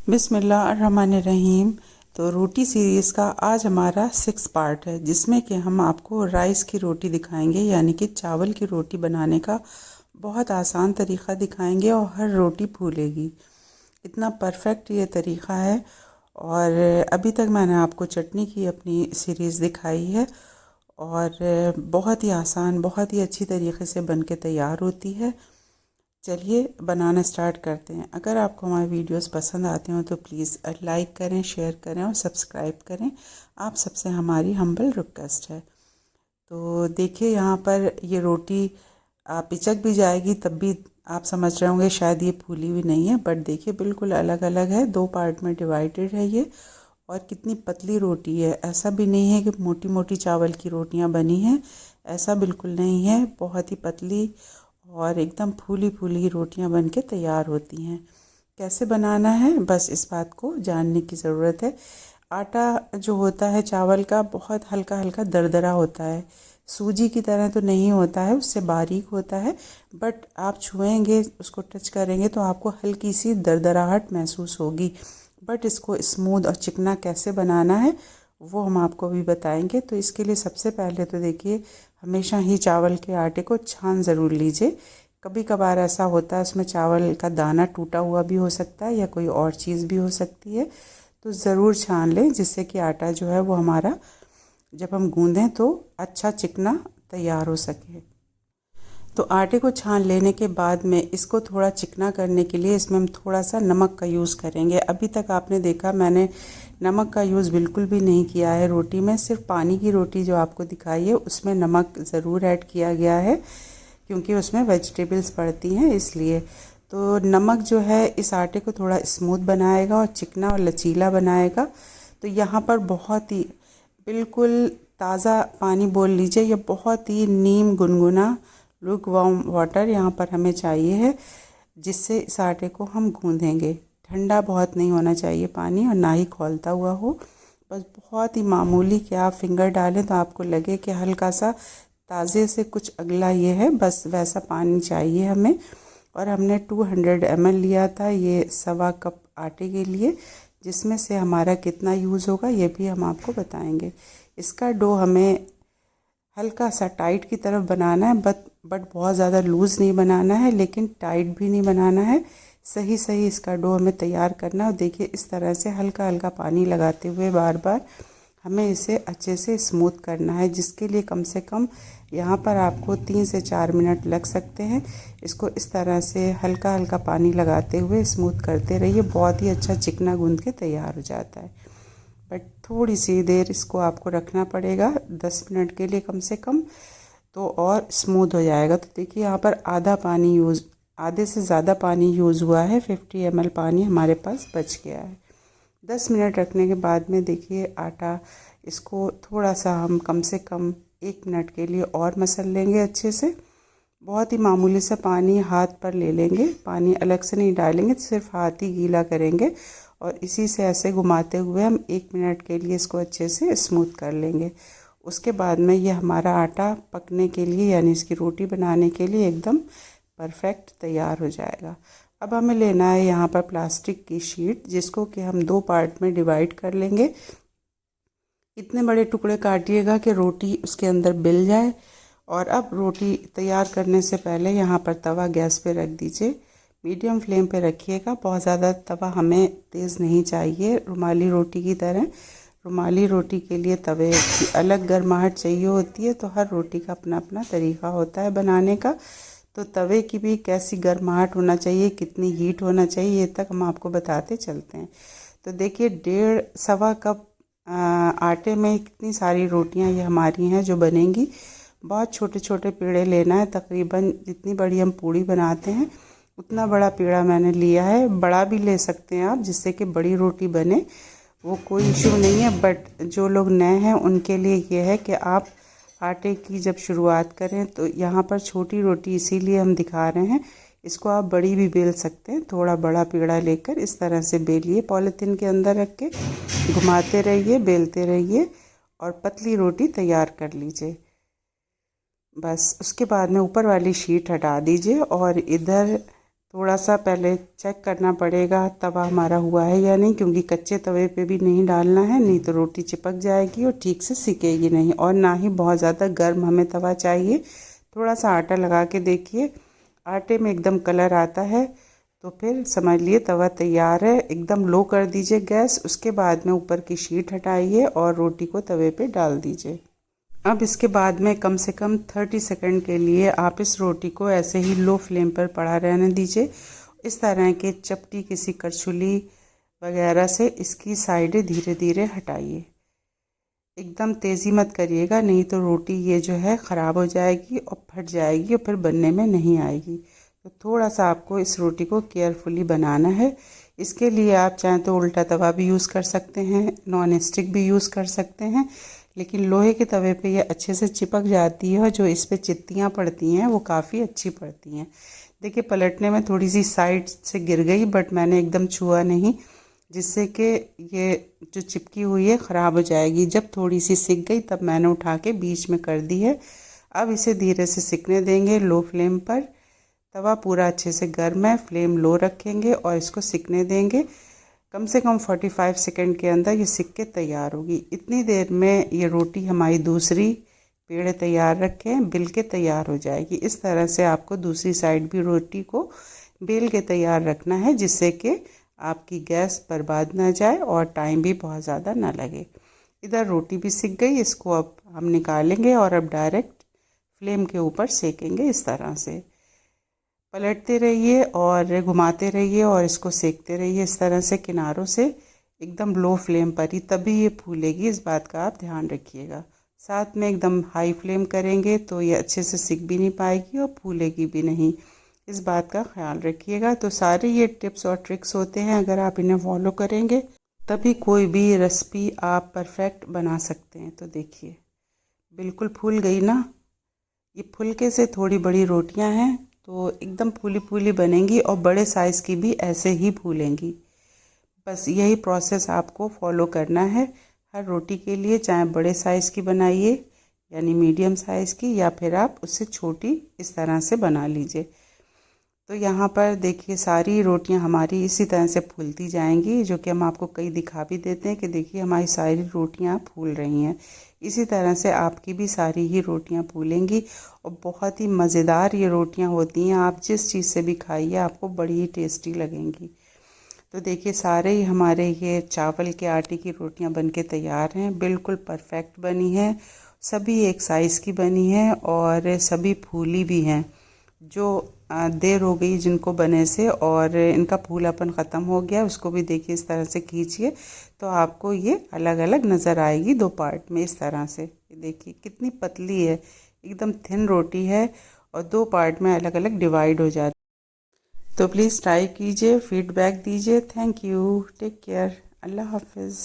बिस्मिल्लाहिर्रहमानिर्रहीम। तो रोटी सीरीज़ का आज हमारा 6 पार्ट है, जिसमें कि हम आपको राइस की रोटी दिखाएंगे, यानी कि चावल की रोटी बनाने का बहुत आसान तरीक़ा दिखाएंगे और हर रोटी फूलेगी। इतना परफेक्ट ये तरीक़ा है। और अभी तक मैंने आपको चटनी की अपनी सीरीज़ दिखाई है और बहुत ही आसान, बहुत ही अच्छी तरीक़े से बन के तैयार होती है। चलिए बनाना स्टार्ट करते हैं। अगर आपको हमारे वीडियोस पसंद आते हो तो प्लीज़ लाइक करें, शेयर करें और सब्सक्राइब करें। आप सबसे हमारी हम्बल रिक्वेस्ट है। तो देखिए यहाँ पर ये रोटी पिचक भी जाएगी तब भी आप समझ रहे होंगे शायद ये फूली हुई नहीं है, बट देखिए बिल्कुल अलग अलग है, 2 पार्ट में डिवाइडेड है ये। और कितनी पतली रोटी है, ऐसा भी नहीं है कि मोटी मोटी चावल की रोटियां बनी हैं, ऐसा बिल्कुल नहीं है। बहुत ही पतली और एकदम फूली फूली रोटियां बन के तैयार होती हैं। कैसे बनाना है बस इस बात को जानने की ज़रूरत है। आटा जो होता है चावल का बहुत हल्का हल्का दरदरा होता है, सूजी की तरह तो नहीं होता है, उससे बारीक होता है। बट आप छुएंगे, उसको टच करेंगे तो आपको हल्की सी दरदराहट महसूस होगी। बट इसको स्मूथ और चिकना कैसे बनाना है वो हम आपको भी बताएंगे। तो इसके लिए सबसे पहले तो देखिए, हमेशा ही चावल के आटे को छान ज़रूर लीजिए। कभी कभार ऐसा होता है उसमें चावल का दाना टूटा हुआ भी हो सकता है या कोई और चीज़ भी हो सकती है, तो ज़रूर छान लें, जिससे कि आटा जो है वो हमारा जब हम गूँधें तो अच्छा चिकना तैयार हो सके। तो आटे को छान लेने के बाद में इसको थोड़ा चिकना करने के लिए इसमें हम थोड़ा सा नमक का यूज़ करेंगे। अभी तक आपने देखा मैंने नमक का यूज़ बिल्कुल भी नहीं किया है रोटी में। सिर्फ पानी की रोटी जो आपको दिखाई है उसमें नमक ज़रूर ऐड किया गया है, क्योंकि उसमें वेजिटेबल्स पड़ती हैं इसलिए। तो नमक जो है इस आटे को थोड़ा स्मूथ बनाएगा और चिकना और लचीला बनाएगा। तो यहाँ पर बहुत ही बिल्कुल ताज़ा पानी बोल लीजिए या बहुत ही नीम गुनगुना लुक वार्म वाटर यहाँ पर हमें चाहिए है, जिससे इस आटे को हम गूँधेंगे। ठंडा बहुत नहीं होना चाहिए पानी और ना ही खौलता हुआ हो, बस बहुत ही मामूली कि आप फिंगर डालें तो आपको लगे कि हल्का सा ताज़े से कुछ अगला ये है, बस वैसा पानी चाहिए हमें। और हमने 200 ml लिया था ये 1.25 कप आटे के लिए, जिसमें से हमारा कितना यूज़ होगा ये भी हम आपको बताएंगे। इसका डो हमें हल्का सा टाइट की तरफ बनाना है, बट बहुत ज़्यादा लूज़ नहीं बनाना है, लेकिन टाइट भी नहीं बनाना है। सही सही इसका डो हमें तैयार करना है। और देखिए इस तरह से हल्का हल्का पानी लगाते हुए बार बार हमें इसे अच्छे से स्मूथ करना है, जिसके लिए कम से कम यहाँ पर आपको 3 से 4 मिनट लग सकते हैं। इसको इस तरह से हल्का हल्का पानी लगाते हुए स्मूथ करते रहिए, बहुत ही अच्छा चिकना गूँध के तैयार हो जाता है। बट थोड़ी सी देर इसको आपको रखना पड़ेगा, 10 मिनट के लिए कम से कम, तो और स्मूथ हो जाएगा। तो देखिए यहाँ पर आधे से ज़्यादा पानी यूज़ हुआ है, 50 ml पानी हमारे पास बच गया है। 10 मिनट रखने के बाद में देखिए आटा, इसको थोड़ा सा हम कम से कम 1 मिनट के लिए और मसल लेंगे अच्छे से। बहुत ही मामूली सा पानी हाथ पर ले लेंगे, पानी अलग से नहीं डालेंगे, सिर्फ हाथ ही गीला करेंगे और इसी से ऐसे घुमाते हुए हम 1 मिनट के लिए इसको अच्छे से स्मूथ कर लेंगे। उसके बाद में ये हमारा आटा पकने के लिए, यानी इसकी रोटी बनाने के लिए एकदम परफेक्ट तैयार हो जाएगा। अब हमें लेना है यहाँ पर प्लास्टिक की शीट, जिसको कि हम 2 पार्ट में डिवाइड कर लेंगे। इतने बड़े टुकड़े काटिएगा कि रोटी उसके अंदर मिल जाए। और अब रोटी तैयार करने से पहले यहाँ पर तवा गैस पे रख दीजिए, मीडियम फ्लेम पे रखिएगा। बहुत ज़्यादा तवा हमें तेज़ नहीं चाहिए रुमाली रोटी की तरह। रुमाली रोटी के लिए तवे की अलग गर्माहट चाहिए होती है, तो हर रोटी का अपना अपना तरीका होता है बनाने का। तो तवे की भी कैसी गर्माहट होना चाहिए, कितनी हीट होना चाहिए, ये तक हम आपको बताते चलते हैं। तो देखिए 1.5 कप आटे में कितनी सारी रोटियां ये हमारी हैं जो बनेंगी। बहुत छोटे छोटे पेड़े लेना है, तकरीबन जितनी बड़ी हम पूड़ी बनाते हैं उतना बड़ा पेड़ा मैंने लिया है। बड़ा भी ले सकते हैं आप, जिससे कि बड़ी रोटी बने, वो कोई इशू नहीं है। बट जो लोग नए हैं उनके लिए ये है कि आप आटे की जब शुरुआत करें तो यहाँ पर छोटी रोटी इसीलिए हम दिखा रहे हैं। इसको आप बड़ी भी बेल सकते हैं, थोड़ा बड़ा पेड़ा लेकर इस तरह से बेलिए, पॉलीथीन के अंदर रख के घुमाते रहिए, बेलते रहिए और पतली रोटी तैयार कर लीजिए। बस उसके बाद में ऊपर वाली शीट हटा दीजिए और इधर थोड़ा सा पहले चेक करना पड़ेगा तवा हमारा हुआ है या नहीं, क्योंकि कच्चे तवे पे भी नहीं डालना है, नहीं तो रोटी चिपक जाएगी और ठीक से सिकेगी नहीं। और ना ही बहुत ज़्यादा गर्म हमें तवा चाहिए। थोड़ा सा आटा लगा के देखिए, आटे में एकदम कलर आता है तो फिर समझ लिए तवा तैयार है। एकदम लो कर दीजिए गैस। उसके बाद में ऊपर की शीट हटाइए और रोटी को तवे पे डाल दीजिए। अब इसके बाद में कम से कम 30 सेकंड के लिए आप इस रोटी को ऐसे ही लो फ्लेम पर पड़ा रहने दीजिए। इस तरह के चपटी किसी करछुली वगैरह से इसकी साइडें धीरे धीरे हटाइए। एकदम तेज़ी मत करिएगा, नहीं तो रोटी ये जो है ख़राब हो जाएगी और फट जाएगी और फिर बनने में नहीं आएगी। तो थोड़ा सा आपको इस रोटी को केयरफुली बनाना है। इसके लिए आप चाहें तो उल्टा तवा भी यूज़ कर सकते हैं, नॉन स्टिक भी यूज़ कर सकते हैं, लेकिन लोहे के तवे पे ये अच्छे से चिपक जाती है और जो इस पे चित्तियाँ पड़ती हैं वो काफ़ी अच्छी पड़ती हैं। देखिए पलटने में थोड़ी सी साइड से गिर गई, बट मैंने एकदम छुआ नहीं, जिससे कि ये जो चिपकी हुई है ख़राब हो जाएगी। जब थोड़ी सी सिक गई तब मैंने उठा के बीच में कर दी है। अब इसे धीरे से सिकने देंगे लो फ्लेम पर। तवा पूरा अच्छे से गर्म है, फ्लेम लो रखेंगे और इसको सिकने देंगे। कम से कम 45 सेकंड के अंदर ये सिक के तैयार होगी। इतनी देर में ये रोटी हमारी दूसरी पेड़ तैयार रखें, बेल के तैयार हो जाएगी। इस तरह से आपको दूसरी साइड भी रोटी को बेल के तैयार रखना है, जिससे कि आपकी गैस बर्बाद ना जाए और टाइम भी बहुत ज़्यादा ना लगे। इधर रोटी भी सिक गई, इसको अब हम निकालेंगे और अब डायरेक्ट फ्लेम के ऊपर सेकेंगे। इस तरह से पलटते रहिए और घुमाते रहिए और इसको सेकते रहिए इस तरह से किनारों से, एकदम लो फ्लेम पर ही, तभी ये फूलेगी। इस बात का आप ध्यान रखिएगा। साथ में एकदम हाई फ्लेम करेंगे तो ये अच्छे से सिक भी नहीं पाएगी और फूलेगी भी नहीं। इस बात का ख्याल रखिएगा। तो सारे ये टिप्स और ट्रिक्स होते हैं, अगर आप इन्हें फॉलो करेंगे तभी कोई भी रेसिपी आप परफेक्ट बना सकते हैं। तो देखिए बिल्कुल फूल गई ना। ये फुलके से थोड़ी बड़ी रोटियां हैं तो एकदम फूली फूली बनेंगी और बड़े साइज़ की भी ऐसे ही फूलेंगी। बस यही प्रोसेस आपको फॉलो करना है हर रोटी के लिए, चाहे बड़े साइज़ की बनाइए यानी मीडियम साइज़ की, या फिर आप उससे छोटी इस तरह से बना लीजिए। तो यहाँ पर देखिए सारी रोटियां हमारी इसी तरह से फूलती जाएंगी, जो कि हम आपको कई दिखा भी देते हैं कि देखिए हमारी सारी रोटियां फूल रही हैं। इसी तरह से आपकी भी सारी ही रोटियां फूलेंगी और बहुत ही मज़ेदार ये रोटियां होती हैं। आप जिस चीज़ से भी खाइए आपको बड़ी ही टेस्टी लगेंगी। तो देखिए सारे ही हमारे ये चावल के आटे की रोटियां बनके तैयार हैं, बिल्कुल परफेक्ट बनी है, सभी एक साइज़ की बनी है और सभी फूली भी हैं। जो देर हो गई जिनको बने से और इनका फूलापन ख़त्म हो गया, उसको भी देखिए इस तरह से खींचिए तो आपको ये अलग अलग नज़र आएगी दो पार्ट में। इस तरह से देखिए कितनी पतली है, एकदम थिन रोटी है और दो पार्ट में अलग अलग डिवाइड हो जाती है। तो प्लीज़ ट्राई कीजिए, फीडबैक दीजिए। थैंक यू, टेक केयर, अल्लाह हाफिज़।